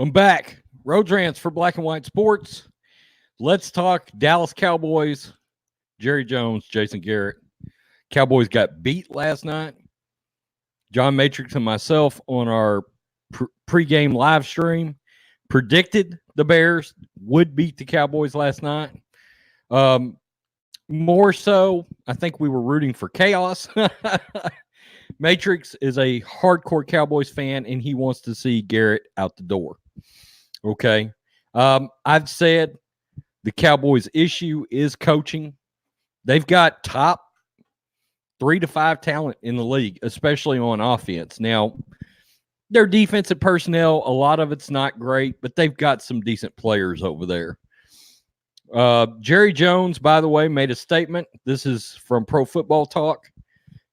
I'm back. Road Rants for Black and White Sports. Let's talk Dallas Cowboys. Jerry Jones, Jason Garrett. Cowboys got beat last night. John Matrix and myself on our pregame live stream predicted the Bears would beat the Cowboys last night. More so, I think we were rooting for chaos. Matrix is a hardcore Cowboys fan, and he wants to see Garrett out the door. Okay. I've said the Cowboys' issue is coaching. They've got top 3 to 5 talent in the league, especially on offense. Now, their defensive personnel, a lot of it's not great, but they've got some decent players over there. Jerry Jones, by the way, made a statement. This is from Pro Football Talk.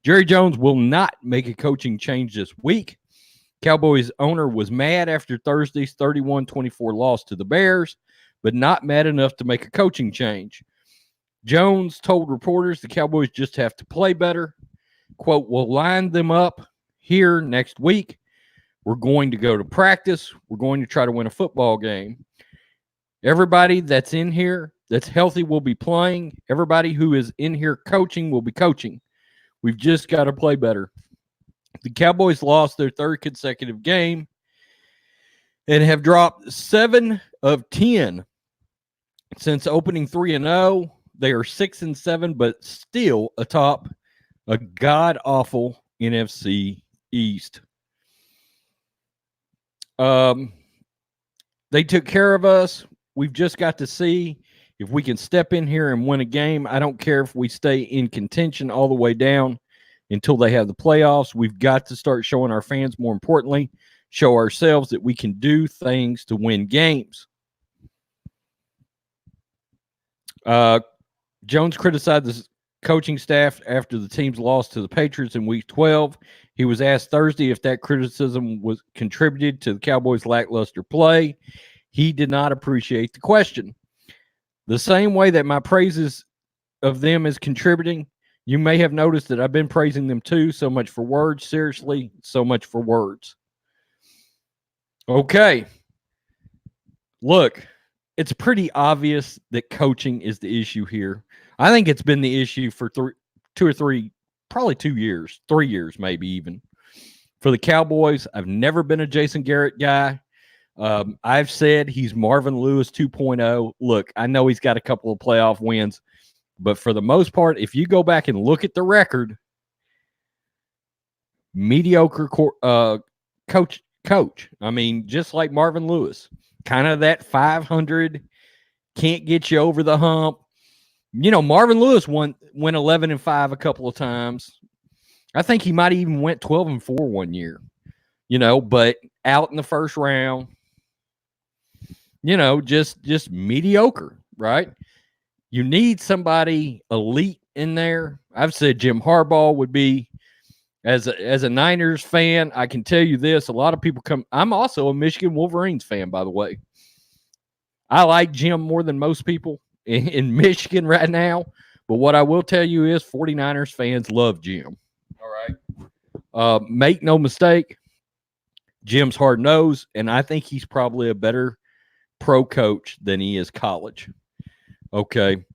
Jerry Jones will not make a coaching change this week. Cowboys owner was mad after Thursday's 31-24 loss to the Bears, but not mad enough to make a coaching change. Jones told reporters the Cowboys just have to play better. Quote, we'll line them up here next week. We're going to go to practice. We're going to try to win a football game. Everybody that's in here that's healthy will be playing. Everybody who is in here coaching will be coaching. We've just got to play better. The Cowboys lost their third consecutive game and have dropped 7 of 10 since opening 3-0. They are 6-7, but still atop a god-awful NFC East. They took care of us. We've just got to see if we can step in here and win a game. I don't care if we stay in contention all the way down until they have the playoffs. We've got to start showing our fans, more importantly, show ourselves that we can do things to win games. Jones criticized the coaching staff after the team's loss to the Patriots in Week 12. He was asked Thursday if that criticism was contributed to the Cowboys' lackluster play. He did not appreciate the question. The same way that my praises of them is contributing, you may have noticed that I've been praising them too. So much for words. Seriously, so much for words. Okay. Look, it's pretty obvious that coaching is the issue here. I think it's been the issue for 2 or 3, probably 2 years, 3 years maybe even. For the Cowboys, I've never been a Jason Garrett guy. I've said he's Marvin Lewis 2.0. Look, I know he's got a couple of playoff wins, but for the most part, if you go back and look at the record, mediocre coach. I mean, just like Marvin Lewis, kind of that 500, can't get you over the hump. You know, Marvin Lewis went 11-5 a couple of times. I think he might even went 12-4 one year, you know, but out in the first round, you know, just mediocre, right? You need somebody elite in there. I've said Jim Harbaugh would be, as a Niners fan, I can tell you this, a lot of people come. I'm also a Michigan Wolverines fan, by the way. I like Jim more than most people in Michigan right now, but what I will tell you is 49ers fans love Jim. All right. Make no mistake, Jim's hard-nosed, and I think he's probably a better pro coach than he is college. Okay.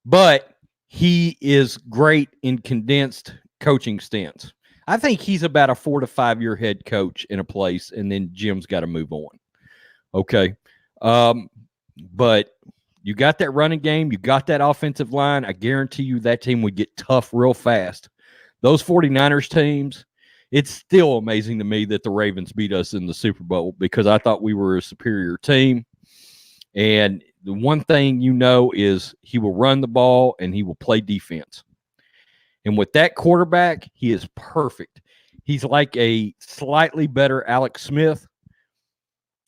But he is great in condensed coaching stints. I think he's about a 4 to 5 year head coach in a place, and then Jim's got to move on. Okay. But you got that running game. You got that offensive line. I guarantee you that team would get tough real fast. Those 49ers teams, it's still amazing to me that the Ravens beat us in the Super Bowl because I thought we were a superior team. And the one thing you know is he will run the ball and he will play defense. And with that quarterback, he is perfect. He's like a slightly better Alex Smith.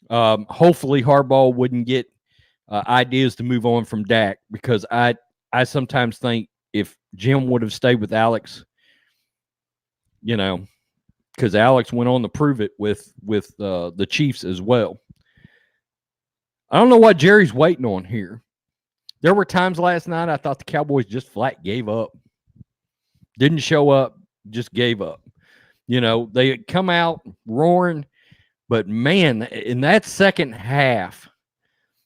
Hopefully Harbaugh wouldn't get ideas to move on from Dak because I sometimes think if Jim would have stayed with Alex, you know, because Alex went on to prove it with the Chiefs as well. I don't know what Jerry's waiting on here. There were times last night I thought the Cowboys just flat gave up. Didn't show up, just gave up. You know, they come out roaring, But man, in that second half,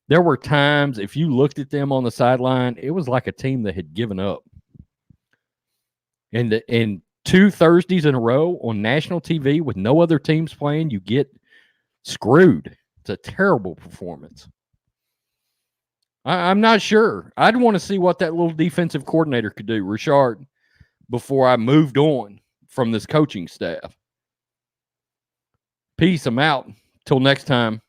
there were times if you looked at them on the sideline, it was like a team that had given up. And 2 Thursdays in a row on national TV with no other teams playing, you get screwed. It's a terrible performance. I'm not sure. I'd want to see what that little defensive coordinator could do, Richard, before I moved on from this coaching staff. Peace. I'm out. Till next time.